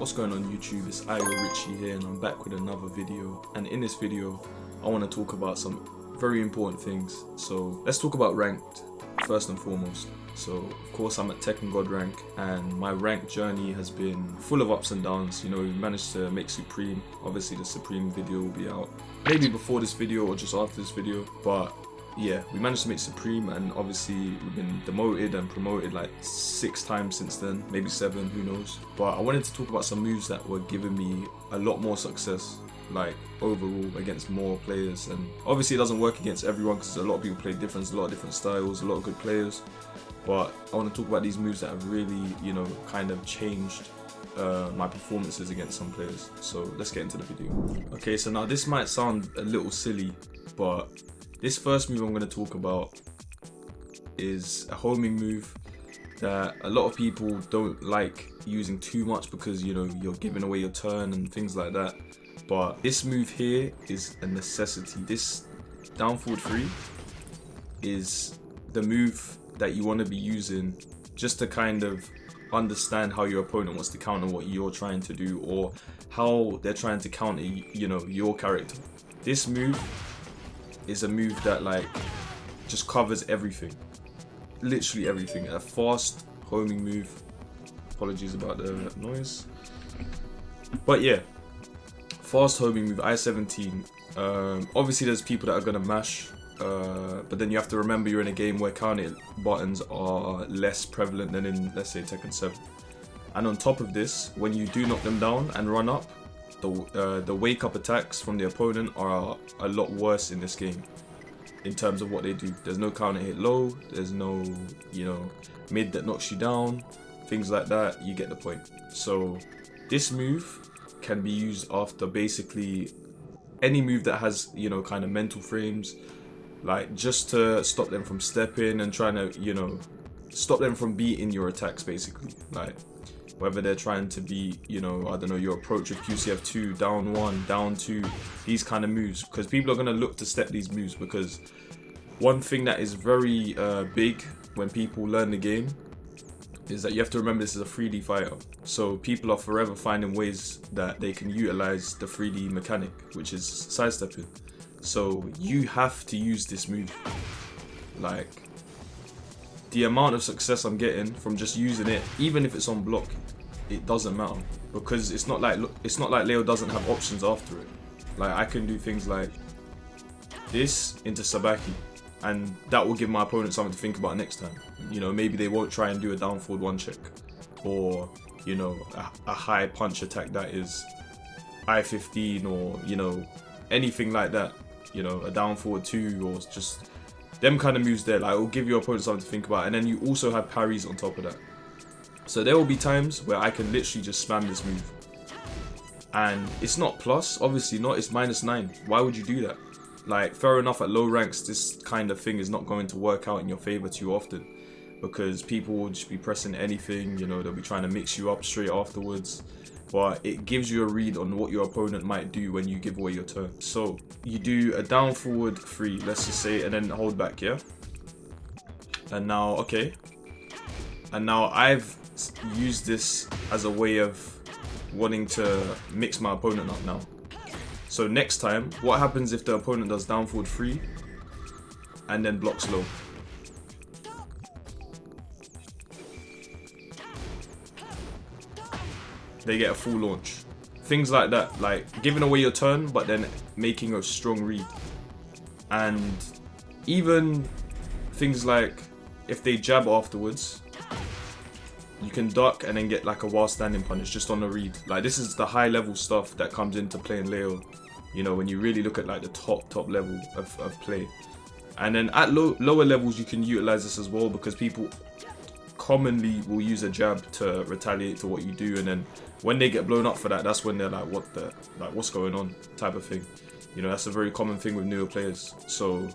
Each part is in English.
What's going on YouTube? It's AyoRichie here and I'm back with another video, and in this video I want to talk about some very important things. So let's talk about ranked first and foremost. So of course I'm at Tekken God rank, and my rank journey has been full of ups and downs. You know, we managed to make Supreme. Obviously the Supreme video will be out maybe before this video or just after this video, but yeah, we managed to make Supreme, and obviously we've been demoted and promoted like 6 times since then, maybe 7, who knows. But I wanted to talk about some moves that were giving me a lot more success, like overall against more players. And obviously it doesn't work against everyone because a lot of people play different, a lot of different styles, a lot of good players. But I want to talk about these moves that have really, you know, kind of changed my performances against some players. So let's get into the video. Okay, so now this might sound a little silly, but this first move I'm going to talk about is a homing move that a lot of people don't like using too much because, you know, you're giving away your turn and things like that. But this move here is a necessity. This down forward 3 is the move that you want to be using just to kind of understand how your opponent wants to counter what you're trying to do, or how they're trying to counter, you know, your character. This move is a move that like just covers everything, literally everything. A fast homing move. Apologies about the noise, but yeah, fast homing move. I-17. Obviously there's people that are gonna mash, but then you have to remember you're in a game where counter buttons are less prevalent than in, let's say, Tekken 7. And on top of this, when you do knock them down and run up, the wake up attacks from the opponent are a lot worse in this game in terms of what they do. There's no counter hit low, there's no, you know, mid that knocks you down, things like that. You get the point. So this move can be used after basically any move that has, you know, kind of mental frames, like just to stop them from stepping and trying to, you know, stop them from beating your attacks basically. Like whether they're trying to be, you know, I don't know, your approach with QCF2, down 1, down 2, these kind of moves. Because people are going to look to step these moves, because one thing that is very big when people learn the game is that you have to remember this is a 3D fighter. So people are forever finding ways that they can utilize the 3D mechanic, which is sidestepping. So you have to use this move. Like, the amount of success I'm getting from just using it, even if it's on block, it doesn't matter, because it's not like Leo doesn't have options after it. Like, I can do things like this into Sabaki, and that will give my opponent something to think about next time. You know, maybe they won't try and do a down forward 1 check, or, you know, a high punch attack that is I-15, or, you know, anything like that. You know, a down forward 2, or just them kind of moves there. Like, it will give your opponent something to think about. And then you also have parries on top of that. So there will be times where I can literally just spam this move, and it's not plus, obviously not, it's -9. Why would you do that? Like, fair enough, at low ranks this kind of thing is not going to work out in your favor too often, because people will just be pressing anything, you know, they'll be trying to mix you up straight afterwards. But it gives you a read on what your opponent might do when you give away your turn. So you do a down forward 3, let's just say, and then hold back, yeah? And now, okay. And now I've used this as a way of wanting to mix my opponent up now. So next time, what happens if the opponent does down forward 3 and then blocks low? They get a full launch. Things like that, like giving away your turn but then making a strong read. And even things like if they jab afterwards, you can duck and then get like a while standing punish just on the read. Like, this is the high level stuff that comes into playing Leo, you know, when you really look at like the top level of play. And then at lower levels you can utilize this as well, because people commonly will use a jab to retaliate to what you do, and then when they get blown up for that, that's when they're like, what's going on, type of thing. You know, that's a very common thing with newer players. So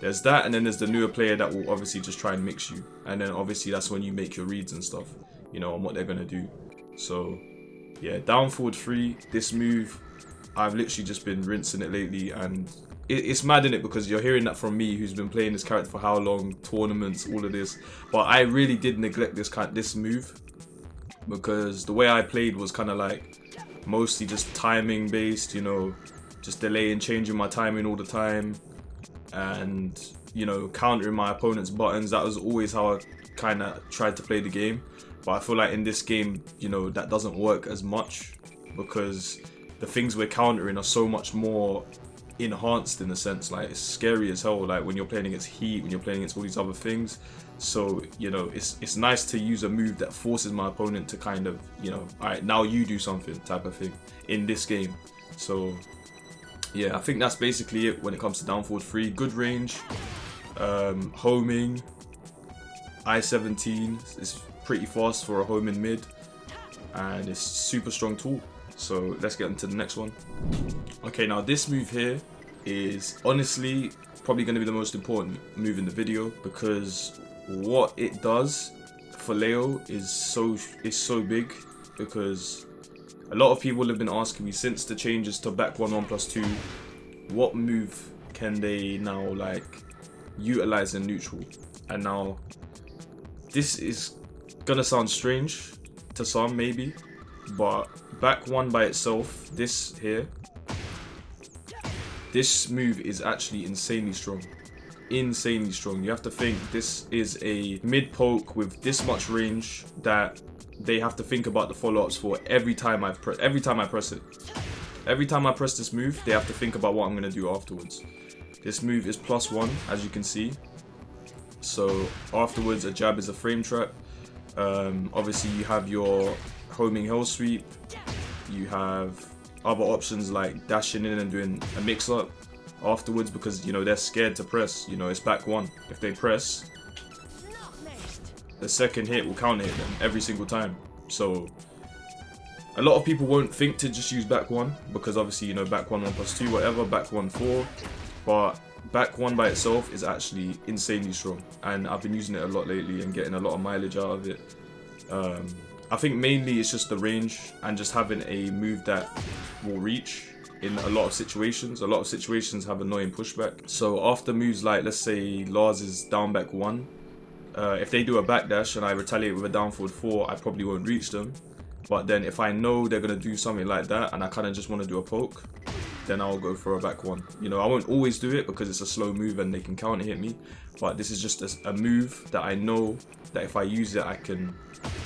there's that, and then there's the newer player that will obviously just try and mix you, and then obviously that's when you make your reads and stuff, you know, on what they're gonna do. So yeah, down forward 3, this move, I've literally just been rinsing it lately, and it's mad, in it, because you're hearing that from me, who's been playing this character for how long, tournaments, all of this. But I really did neglect this move because the way I played was kind of like mostly just timing based, you know, just delaying, changing my timing all the time, and, you know, countering my opponent's buttons. That was always how I kind of tried to play the game. But I feel like in this game, you know, that doesn't work as much, because the things we're countering are so much more enhanced in a sense. Like, it's scary as hell, like when you're playing against heat, when you're playing against all these other things. So, you know, it's nice to use a move that forces my opponent to kind of, you know, alright, now you do something type of thing in this game. So yeah, I think that's basically it when it comes to down forward 3. Good range, homing, I-17 is pretty fast for a homing mid, and it's super strong tool. So let's get into the next one. Okay, now this move here is honestly probably going to be the most important move in the video, because what it does for Leo is so big. Because a lot of people have been asking me since the changes to back 1/1+2, what move can they now like utilize in neutral? And now this is gonna sound strange to some maybe, but back 1 by itself, this move is actually insanely strong. Insanely strong. You have to think this is a mid poke with this much range that they have to think about the follow-ups for every time I press it. Every time I press this move, they have to think about what I'm gonna do afterwards. This move is +1, as you can see. So afterwards, a jab is a frame trap. Obviously, you have your homing hell sweep. You have other options like dashing in and doing a mix-up afterwards, because, you know, they're scared to press. You know, it's back 1. If they press, the second hit will counter hit them every single time. So a lot of people won't think to just use back 1, because obviously, you know, back 1/1+2, whatever, back 1/4, but back 1 by itself is actually insanely strong, and I've been using it a lot lately and getting a lot of mileage out of it. I think mainly it's just the range and just having a move that will reach in a lot of situations. A lot of situations have annoying pushback. So after moves like, let's say Lars is down back 1, if they do a backdash and I retaliate with a down forward 4, I probably won't reach them. But then if I know they're going to do something like that and I kind of just want to do a poke, then I'll go for a back 1. You know, I won't always do it because it's a slow move and they can counter hit me. But this is just a move that I know that if I use it, I can,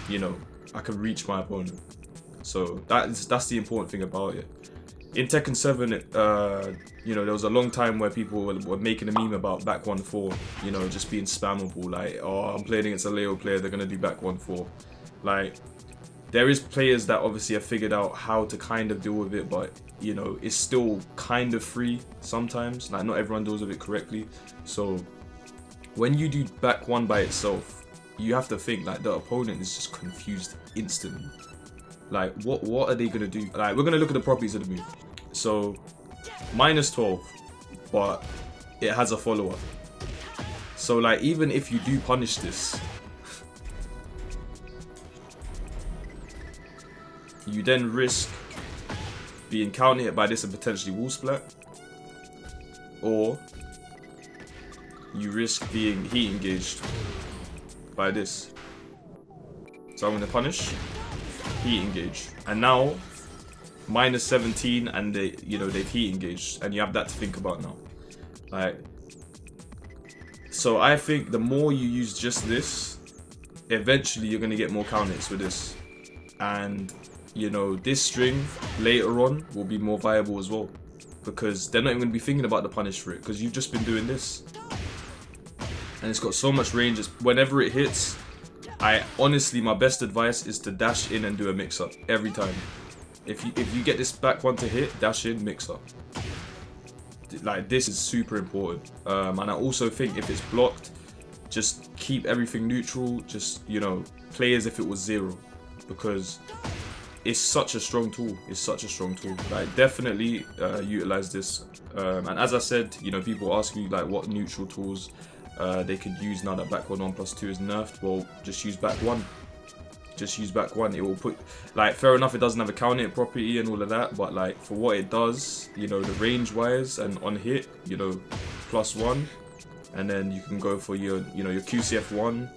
you know, I can reach my opponent. So that's the important thing about it. In Tekken 7, you know, there was a long time where people were making a meme about back 1/4, you know, just being spammable. Like, oh, I'm playing against a Leo player, they're going to do back 1/4. Like, there is players that obviously have figured out how to kind of deal with it, but, you know, it's still kind of free sometimes. Like, not everyone deals with it correctly. So when you do back 1 by itself, you have to think like the opponent is just confused instantly. Like, what are they gonna do? Like, we're gonna look at the properties of the move. So -12, but it has a follow-up. So like, even if you do punish this, you then risk being counter hit by this and potentially wall splat, or you risk being heat engaged by this. So I'm gonna punish, heat engage, and now -17, and they, you know, they've heat engaged, and you have that to think about now. Like, so I think the more you use just this, eventually you're gonna get more counter hits with this, and you know, this string later on will be more viable as well, because they're not even gonna be thinking about the punish for it, because you've just been doing this. And it's got so much range. Whenever it hits, honestly, my best advice is to dash in and do a mix-up every time. If you get this back 1 to hit, dash in, mix-up. Like, this is super important. And I also think if it's blocked, just keep everything neutral. Just, you know, play as if it was 0, because it's such a strong tool. It's such a strong tool. Like, definitely utilize this. And as I said, you know, people ask me like what neutral tools they could use now that back 1/1+2 is nerfed. Well, just use back 1. Just use back 1. It will put, like, fair enough, it doesn't have a counter hit property and all of that, but like, for what it does, you know, the range wise and on hit, you know, +1, and then you can go for your, you know, your QCF1,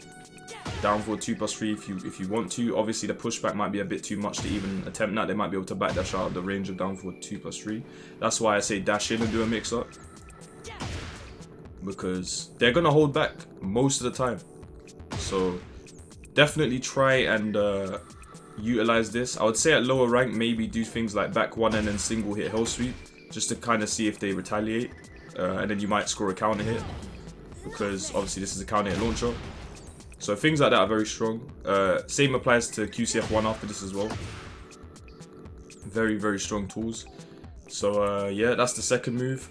down forward 2+3 if you want to. Obviously the pushback might be a bit too much to even attempt that. They might be able to backdash out of the range of down forward 2+3. That's why I say dash in and do a mix up, because they're gonna hold back most of the time. So definitely try and utilize this. I would say at lower rank, maybe do things like back one and then single hit hell sweep, just to kind of see if they retaliate, and then you might score a counter hit, because obviously this is a counter hit launcher. So things like that are very strong. Same applies to QCF1 after this as well. Very, very strong tools. So yeah, that's the second move.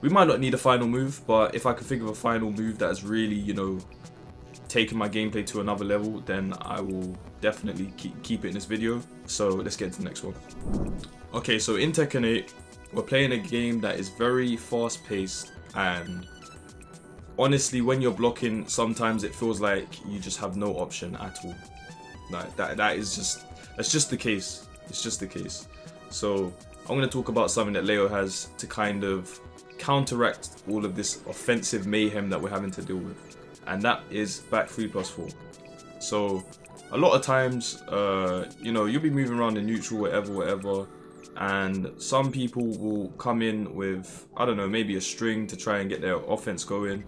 We might not need a final move, but if I can think of a final move that has really, you know, taken my gameplay to another level, then I will definitely keep it in this video. So let's get to the next one. Okay, so in Tekken 8, we're playing a game that is very fast paced, and honestly, when you're blocking, sometimes it feels like you just have no option at all. Like that's just the case. It's just the case. So I'm going to talk about something that Leo has to kind of counteract all of this offensive mayhem that we're having to deal with, and that is back 3+4. So a lot of times, you know, you'll be moving around in neutral, whatever, and some people will come in with, I don't know, maybe a string to try and get their offense going.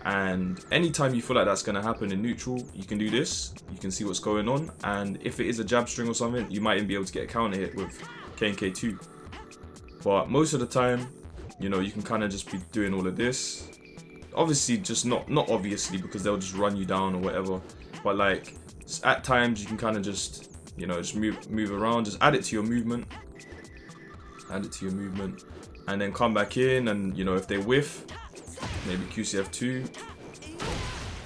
And anytime you feel like that's going to happen in neutral, you can do this, you can see what's going on, and if it is a jab string or something, you might even be able to get a counter hit with KNK2. But most of the time, you know, you can kind of just be doing all of this. Obviously, just not obviously, because they'll just run you down or whatever, but like at times you can kind of just, you know, just move around, just add it to your movement, and then come back in, and you know, if they whiff, maybe QCF2,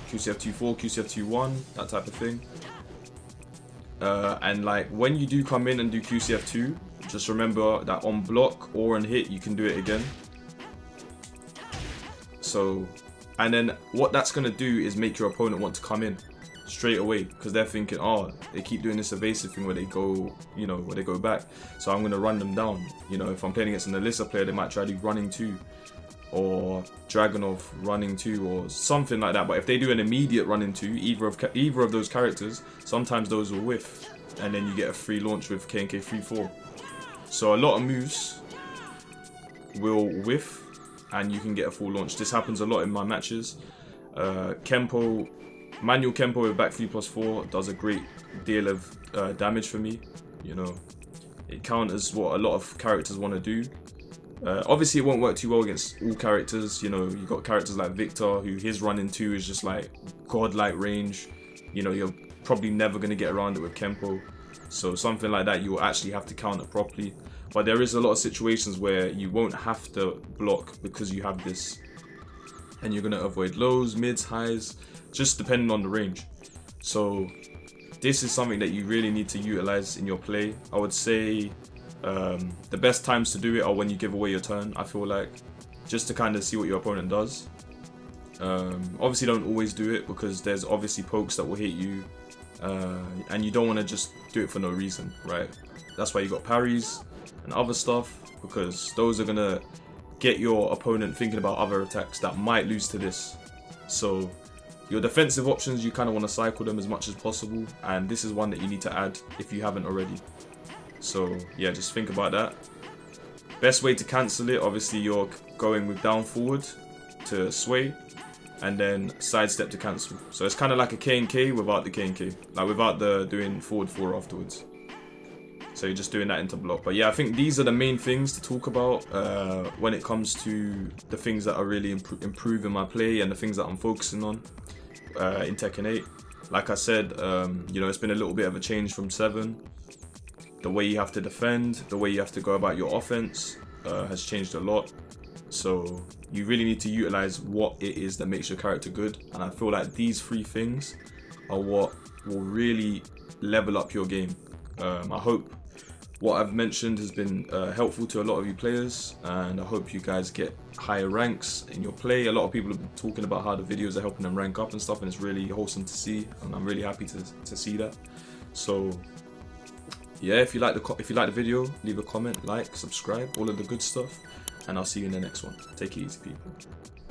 QCF2-4, QCF2-1, that type of thing. And like when you do come in and do QCF2, just remember that on block or on hit, you can do it again. So, and then what that's going to do is make your opponent want to come in straight away, because they're thinking, oh, they keep doing this evasive thing where they go, you know, where they go back, so I'm going to run them down. You know, if I'm playing against an Alyssa player, they might try to do running 2, or Dragunov running 2, or something like that. But if they do an immediate running 2, either of those characters, sometimes those will whiff, and then you get a free launch with KNK 3-4. So a lot of moves will whiff, and you can get a full launch. This happens a lot in my matches. Kempo, manual Kempo with back 3+4 does a great deal of damage for me. You know, it counters what a lot of characters want to do. Obviously, it won't work too well against all characters. You know, you got characters like Victor, who his running 2 is just like godlike range. You know, you're probably never going to get around it with Kempo. So something like that, you'll actually have to counter properly. But there is a lot of situations where you won't have to block because you have this, and you're going to avoid lows, mids, highs, just depending on the range. So this is something that you really need to utilize in your play. I would say the best times to do it are when you give away your turn, I feel like, just to kind of see what your opponent does. Obviously don't always do it, because there's obviously pokes that will hit you, and you don't want to just do it for no reason, right? That's why you got parries and other stuff, because those are gonna get your opponent thinking about other attacks that might lose to this. So your defensive options, you kind of want to cycle them as much as possible, and this is one that you need to add if you haven't already. So yeah, just think about that. Best way to cancel it, obviously you're going with down forward to sway, and then sidestep to cancel. So it's kind of like a KNK without the KNK, like without the doing forward 4 afterwards. So you're just doing that into block. But yeah, I think these are the main things to talk about when it comes to the things that are really improving my play and the things that I'm focusing on in Tekken 8. Like I said, you know, it's been a little bit of a change from 7. The way you have to defend, the way you have to go about your offense has changed a lot. So you really need to utilize what it is that makes your character good. And I feel like these 3 things are what will really level up your game. I hope what I've mentioned has been helpful to a lot of you players, and I hope you guys get higher ranks in your play. A lot of people have been talking about how the videos are helping them rank up and stuff, and it's really wholesome to see, and I'm really happy to see that. So yeah, if you like the video, leave a comment, like, subscribe, all of the good stuff, and I'll see you in the next one. Take it easy, people.